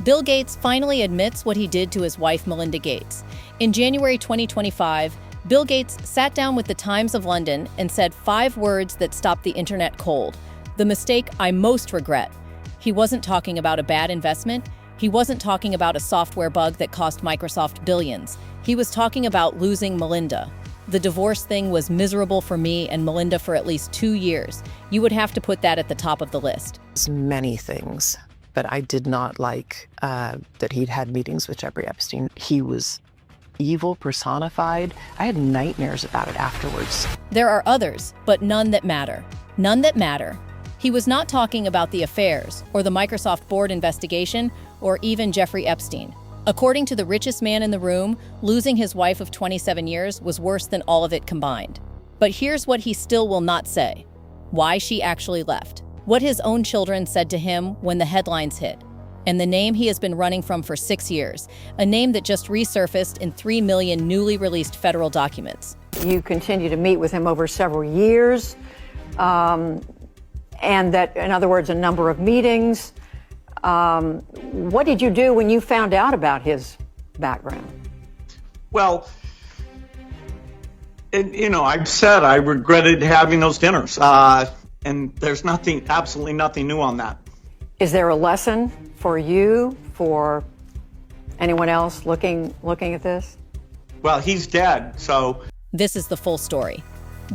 Bill Gates finally admits what he did to his wife Melinda Gates. In January 2025, Bill Gates sat down with the Times of London and said 5 words that stopped the internet cold. The mistake I most regret. He wasn't talking about a bad investment. He wasn't talking about a software bug that cost Microsoft billions. He was talking about losing Melinda. The divorce thing was miserable for me and Melinda for at least 2 years. You would have to put that at the top of the list. Many things, but I did not like that he'd had meetings with Jeffrey Epstein. He was evil personified. I had nightmares about it afterwards. There are others, but none that matter. None that matter. He was not talking about the affairs, or the Microsoft board investigation, or even Jeffrey Epstein. According to the richest man in the room, losing his wife of 27 years was worse than all of it combined. But here's what he still will not say: why she actually left, what his own children said to him when the headlines hit, and the name he has been running from for 6 years, a name that just resurfaced in 3 million newly released federal documents. You continue to meet with him over several years, and that, in other words, a number of meetings. What did you do when you found out about his background? Well, I've said I regretted having those dinners, and there's absolutely nothing new on that. Is there a lesson for you, for anyone else looking at this? Well, he's dead, so... This is the full story.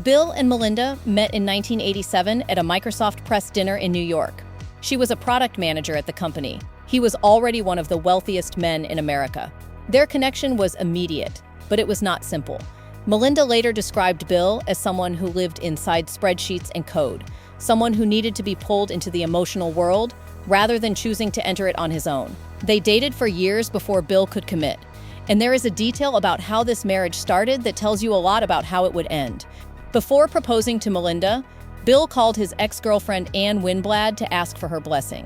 Bill and Melinda met in 1987 at a Microsoft press dinner in New York. She was a product manager at the company. He was already one of the wealthiest men in America. Their connection was immediate, but it was not simple. Melinda later described Bill as someone who lived inside spreadsheets and code, someone who needed to be pulled into the emotional world rather than choosing to enter it on his own. They dated for years before Bill could commit, and there is a detail about how this marriage started that tells you a lot about how it would end. Before proposing to Melinda, Bill called his ex-girlfriend Ann Winblad to ask for her blessing.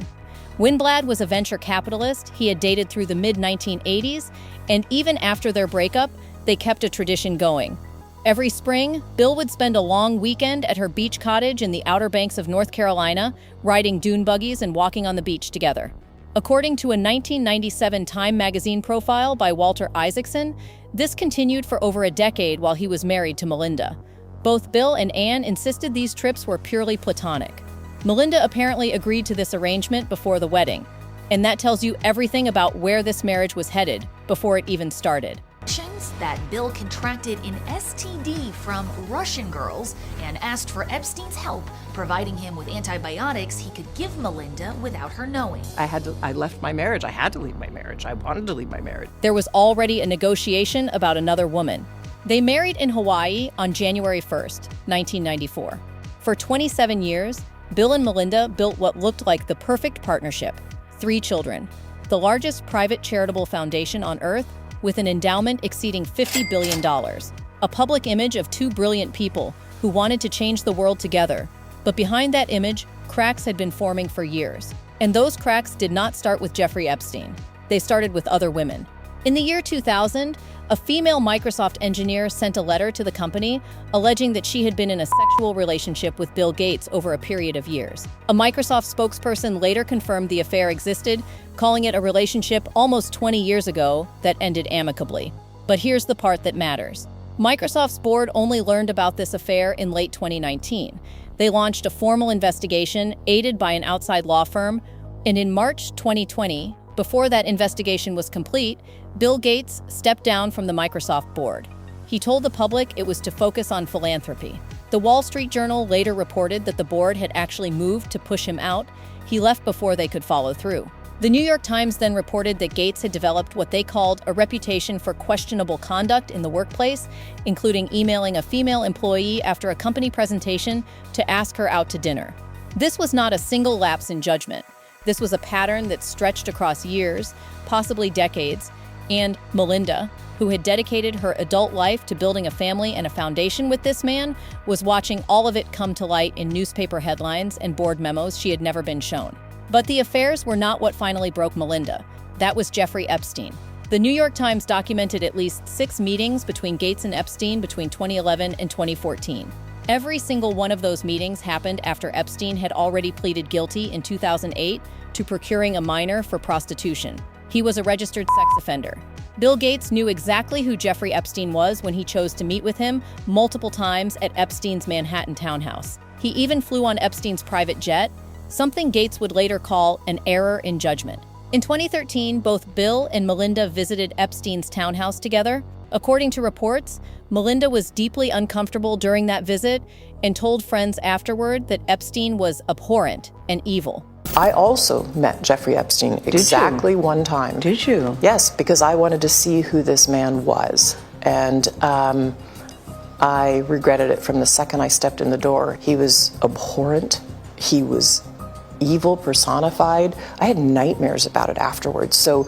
Winblad was a venture capitalist he had dated through the mid-1980s, and even after their breakup, they kept a tradition going. Every spring, Bill would spend a long weekend at her beach cottage in the Outer Banks of North Carolina, riding dune buggies and walking on the beach together. According to a 1997 Time magazine profile by Walter Isaacson, this continued for over a decade while he was married to Melinda. Both Bill and Ann insisted these trips were purely platonic. Melinda apparently agreed to this arrangement before the wedding, and that tells you everything about where this marriage was headed before it even started. That Bill contracted an STD from Russian girls and asked for Epstein's help, providing him with antibiotics he could give Melinda without her knowing. I left my marriage. I had to leave my marriage. I wanted to leave my marriage. There was already a negotiation about another woman. They married in Hawaii on January 1st, 1994. For 27 years, Bill and Melinda built what looked like the perfect partnership: 3 children, the largest private charitable foundation on earth, with an endowment exceeding $50 billion, a public image of 2 brilliant people who wanted to change the world together. But behind that image, cracks had been forming for years. And those cracks did not start with Jeffrey Epstein. They started with other women. In the year 2000, a female Microsoft engineer sent a letter to the company alleging that she had been in a sexual relationship with Bill Gates over a period of years. A Microsoft spokesperson later confirmed the affair existed, calling it a relationship almost 20 years ago that ended amicably. But here's the part that matters. Microsoft's board only learned about this affair in late 2019. They launched a formal investigation aided by an outside law firm, and in March 2020, before that investigation was complete, Bill Gates stepped down from the Microsoft board. He told the public it was to focus on philanthropy. The Wall Street Journal later reported that the board had actually moved to push him out. He left before they could follow through. The New York Times then reported that Gates had developed what they called a reputation for questionable conduct in the workplace, including emailing a female employee after a company presentation to ask her out to dinner. This was not a single lapse in judgment. This was a pattern that stretched across years, possibly decades, and Melinda, who had dedicated her adult life to building a family and a foundation with this man, was watching all of it come to light in newspaper headlines and board memos she had never been shown. But the affairs were not what finally broke Melinda. That was Jeffrey Epstein. The New York Times documented at least 6 meetings between Gates and Epstein between 2011 and 2014. Every single one of those meetings happened after Epstein had already pleaded guilty in 2008 to procuring a minor for prostitution. He was a registered sex offender. Bill Gates knew exactly who Jeffrey Epstein was when he chose to meet with him multiple times at Epstein's Manhattan townhouse. He even flew on Epstein's private jet, something Gates would later call an error in judgment. In 2013, both Bill and Melinda visited Epstein's townhouse together. According to reports, Melinda was deeply uncomfortable during that visit and told friends afterward that Epstein was abhorrent and evil. I also met Jeffrey Epstein exactly one time. Did you? Yes, because I wanted to see who this man was. And I regretted it from the second I stepped in the door. He was abhorrent. He was evil personified. I had nightmares about it afterwards. So,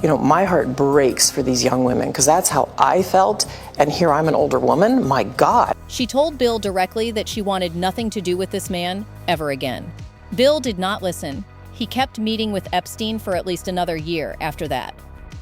my heart breaks for these young women because that's how I felt. And here I'm an older woman. My God. She told Bill directly that she wanted nothing to do with this man ever again. Bill did not listen. He kept meeting with Epstein for at least another year after that.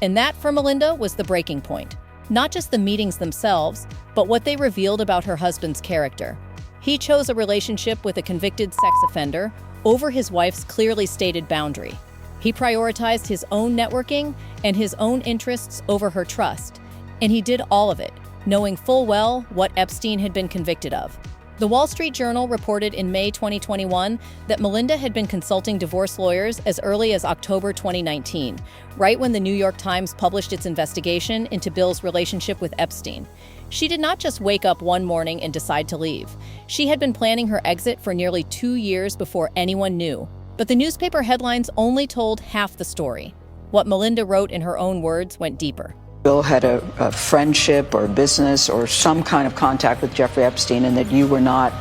And that, for Melinda, was the breaking point. Not just the meetings themselves, but what they revealed about her husband's character. He chose a relationship with a convicted sex offender over his wife's clearly stated boundary. He prioritized his own networking and his own interests over her trust. And he did all of it, knowing full well what Epstein had been convicted of. The Wall Street Journal reported in May 2021 that Melinda had been consulting divorce lawyers as early as October 2019, right when the New York Times published its investigation into Bill's relationship with Epstein. She did not just wake up one morning and decide to leave. She had been planning her exit for nearly 2 years before anyone knew. But the newspaper headlines only told half the story. What Melinda wrote in her own words went deeper. Bill had a friendship or business or some kind of contact with Jeffrey Epstein, and that you were not,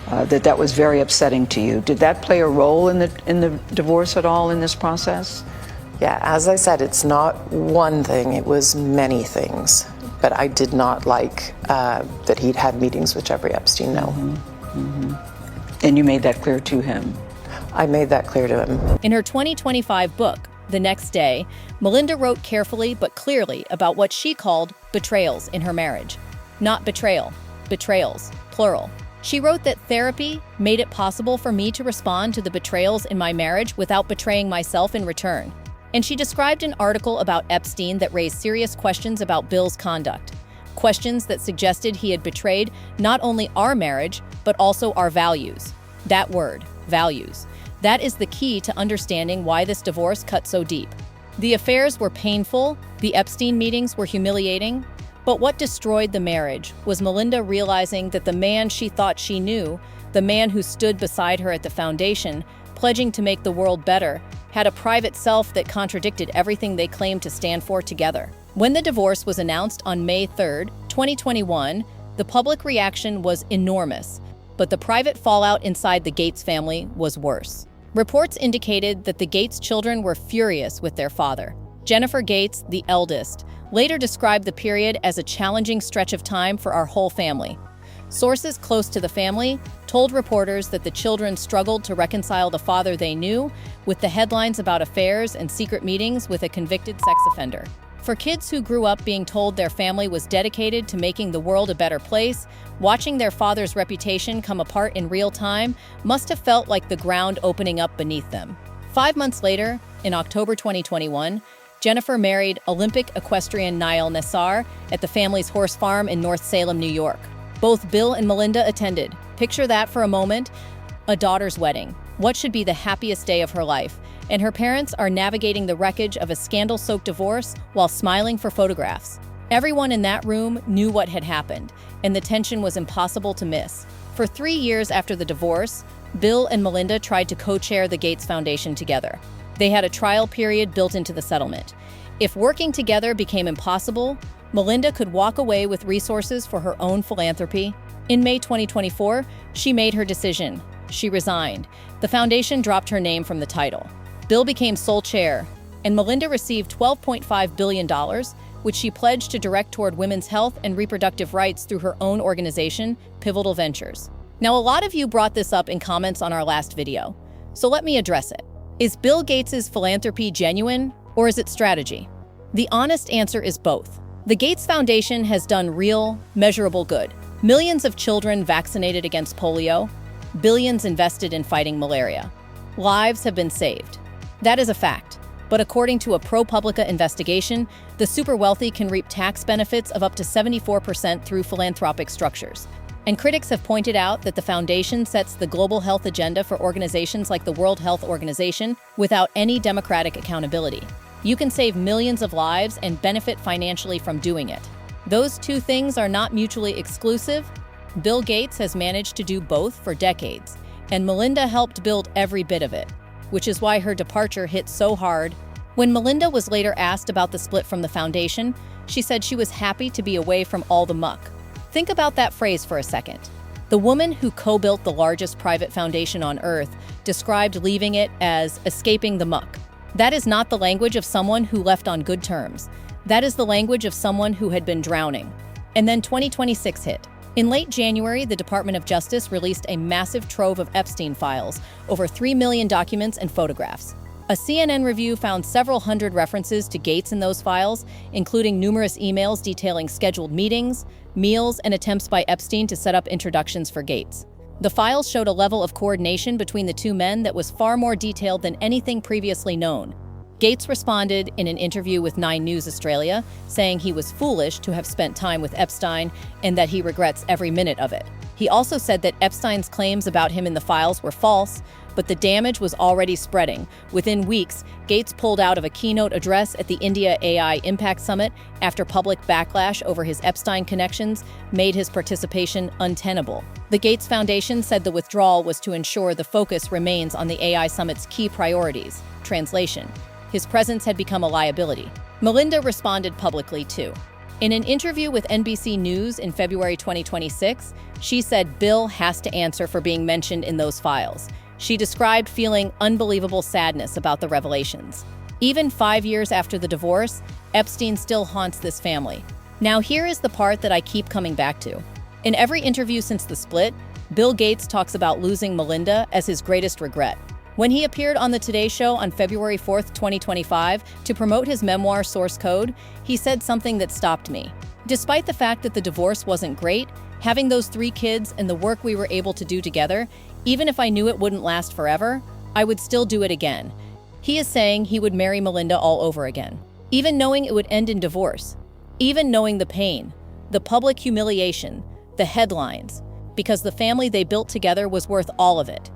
that was very upsetting to you. Did that play a role in the divorce at all in this process? Yeah, as I said, it's not one thing, it was many things. But I did not like that he'd had meetings with Jeffrey Epstein, no. And you made that clear to him? I made that clear to him. In her 2025 book, The Next Day, Melinda wrote carefully but clearly about what she called betrayals in her marriage. Not betrayal, betrayals, plural. She wrote that therapy made it possible for me to respond to the betrayals in my marriage without betraying myself in return. And she described an article about Epstein that raised serious questions about Bill's conduct. Questions that suggested he had betrayed not only our marriage, but also our values. That word, values. That is the key to understanding why this divorce cut so deep. The affairs were painful, the Epstein meetings were humiliating, but what destroyed the marriage was Melinda realizing that the man she thought she knew, the man who stood beside her at the foundation, pledging to make the world better, had a private self that contradicted everything they claimed to stand for together. When the divorce was announced on May 3, 2021, the public reaction was enormous, but the private fallout inside the Gates family was worse. Reports indicated that the Gates children were furious with their father. Jennifer Gates, the eldest, later described the period as a challenging stretch of time for our whole family. Sources close to the family told reporters that the children struggled to reconcile the father they knew with the headlines about affairs and secret meetings with a convicted sex offender. For kids who grew up being told their family was dedicated to making the world a better place, watching their father's reputation come apart in real time must have felt like the ground opening up beneath them. 5 months later, in October 2021, Jennifer married Olympic equestrian Niall Nassar at the family's horse farm in North Salem, New York. Both Bill and Melinda attended. Picture that for a moment, a daughter's wedding. What should be the happiest day of her life? And her parents are navigating the wreckage of a scandal-soaked divorce while smiling for photographs. Everyone in that room knew what had happened, and the tension was impossible to miss. For 3 years after the divorce, Bill and Melinda tried to co-chair the Gates Foundation together. They had a trial period built into the settlement. If working together became impossible, Melinda could walk away with resources for her own philanthropy. In May 2024, she made her decision. She resigned. The foundation dropped her name from the title. Bill became sole chair, and Melinda received $12.5 billion, which she pledged to direct toward women's health and reproductive rights through her own organization, Pivotal Ventures. Now, a lot of you brought this up in comments on our last video, so let me address it. Is Bill Gates' philanthropy genuine, or is it strategy? The honest answer is both. The Gates Foundation has done real, measurable good. Millions of children vaccinated against polio, billions invested in fighting malaria. Lives have been saved. That is a fact. But according to a ProPublica investigation, the super wealthy can reap tax benefits of up to 74% through philanthropic structures. And critics have pointed out that the foundation sets the global health agenda for organizations like the World Health Organization without any democratic accountability. You can save millions of lives and benefit financially from doing it. Those two things are not mutually exclusive. Bill Gates has managed to do both for decades, and Melinda helped build every bit of it, which is why her departure hit so hard. When Melinda was later asked about the split from the foundation, she said she was happy to be away from all the muck. Think about that phrase for a second. The woman who co-built the largest private foundation on Earth described leaving it as escaping the muck. That is not the language of someone who left on good terms. That is the language of someone who had been drowning. And then 2026 hit. In late January, the Department of Justice released a massive trove of Epstein files, over 3 million documents and photographs. A CNN review found several hundred references to Gates in those files, including numerous emails detailing scheduled meetings, meals, and attempts by Epstein to set up introductions for Gates. The files showed a level of coordination between the two men that was far more detailed than anything previously known. Gates responded in an interview with 9 News Australia, saying he was foolish to have spent time with Epstein and that he regrets every minute of it. He also said that Epstein's claims about him in the files were false, but the damage was already spreading. Within weeks, Gates pulled out of a keynote address at the India AI Impact Summit after public backlash over his Epstein connections made his participation untenable. The Gates Foundation said the withdrawal was to ensure the focus remains on the AI Summit's key priorities. Translation: his presence had become a liability. Melinda responded publicly too. In an interview with NBC News in February 2026, she said Bill has to answer for being mentioned in those files. She described feeling unbelievable sadness about the revelations. Even 5 years after the divorce, Epstein still haunts this family. Now here is the part that I keep coming back to. In every interview since the split, Bill Gates talks about losing Melinda as his greatest regret. When he appeared on the Today Show on February 4, 2025, to promote his memoir Source Code, he said something that stopped me. Despite the fact that the divorce wasn't great, having those 3 kids and the work we were able to do together, even if I knew it wouldn't last forever, I would still do it again. He is saying he would marry Melinda all over again, even knowing it would end in divorce, even knowing the pain, the public humiliation, the headlines, because the family they built together was worth all of it.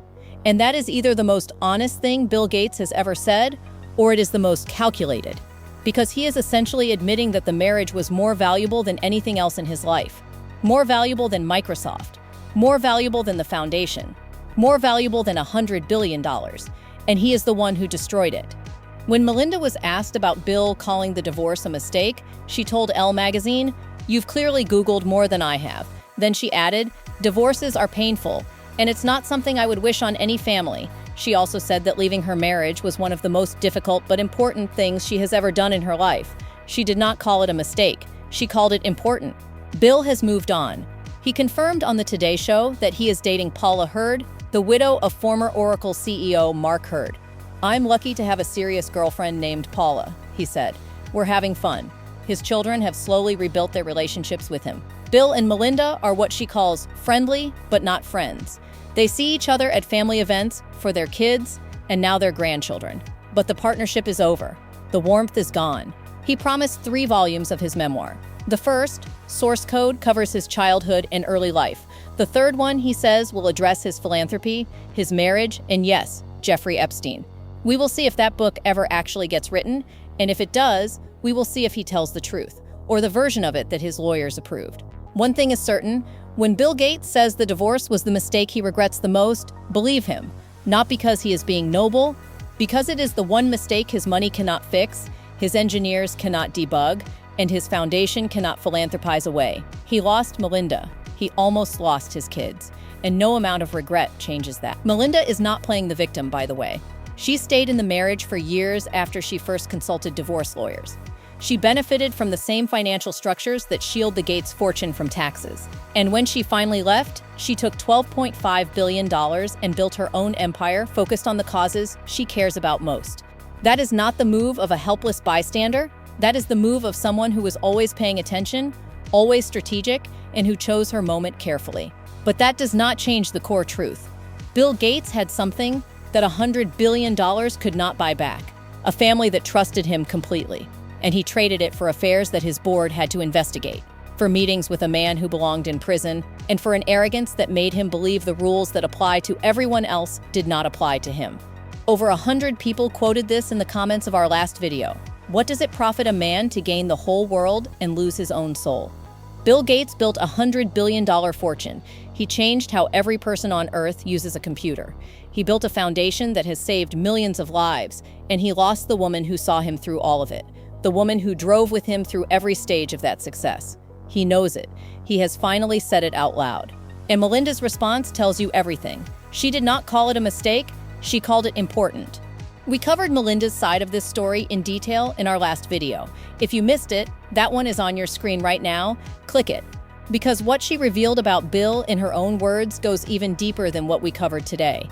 And that is either the most honest thing Bill Gates has ever said, or it is the most calculated, because he is essentially admitting that the marriage was more valuable than anything else in his life, more valuable than Microsoft, more valuable than the foundation, more valuable than $100 billion, and he is the one who destroyed it. When Melinda was asked about Bill calling the divorce a mistake, she told Elle magazine, "You've clearly Googled more than I have." Then she added, "Divorces are painful, and it's not something I would wish on any family." She also said that leaving her marriage was one of the most difficult but important things she has ever done in her life. She did not call it a mistake. She called it important. Bill has moved on. He confirmed on the Today Show that he is dating Paula Hurd, the widow of former Oracle CEO Mark Hurd. "I'm lucky to have a serious girlfriend named Paula," he said. "We're having fun." His children have slowly rebuilt their relationships with him. Bill and Melinda are what she calls friendly, but not friends. They see each other at family events for their kids and now their grandchildren. But the partnership is over. The warmth is gone. He promised 3 volumes of his memoir. The first, Source Code, covers his childhood and early life. The third one, he says, will address his philanthropy, his marriage, and yes, Jeffrey Epstein. We will see if that book ever actually gets written, and if it does, we will see if he tells the truth, or the version of it that his lawyers approved. One thing is certain, when Bill Gates says the divorce was the mistake he regrets the most, believe him, not because he is being noble, because it is the one mistake his money cannot fix, his engineers cannot debug, and his foundation cannot philanthropize away. He lost Melinda. He almost lost his kids, and no amount of regret changes that. Melinda is not playing the victim, by the way. She stayed in the marriage for years after she first consulted divorce lawyers. She benefited from the same financial structures that shield the Gates' fortune from taxes. And when she finally left, she took $12.5 billion and built her own empire focused on the causes she cares about most. That is not the move of a helpless bystander. That is the move of someone who was always paying attention, always strategic, and who chose her moment carefully. But that does not change the core truth. Bill Gates had something that $100 billion could not buy back: a family that trusted him completely, and he traded it for affairs that his board had to investigate, for meetings with a man who belonged in prison, and for an arrogance that made him believe the rules that apply to everyone else did not apply to him. Over 100 people quoted this in the comments of our last video. What does it profit a man to gain the whole world and lose his own soul? Bill Gates built a $100 billion fortune. He changed how every person on Earth uses a computer. He built a foundation that has saved millions of lives, and he lost the woman who saw him through all of it, the woman who drove with him through every stage of that success. He knows it. He has finally said it out loud. And Melinda's response tells you everything. She did not call it a mistake, she called it important. We covered Melinda's side of this story in detail in our last video. If you missed it, that one is on your screen right now. Click it. Because what she revealed about Bill in her own words goes even deeper than what we covered today.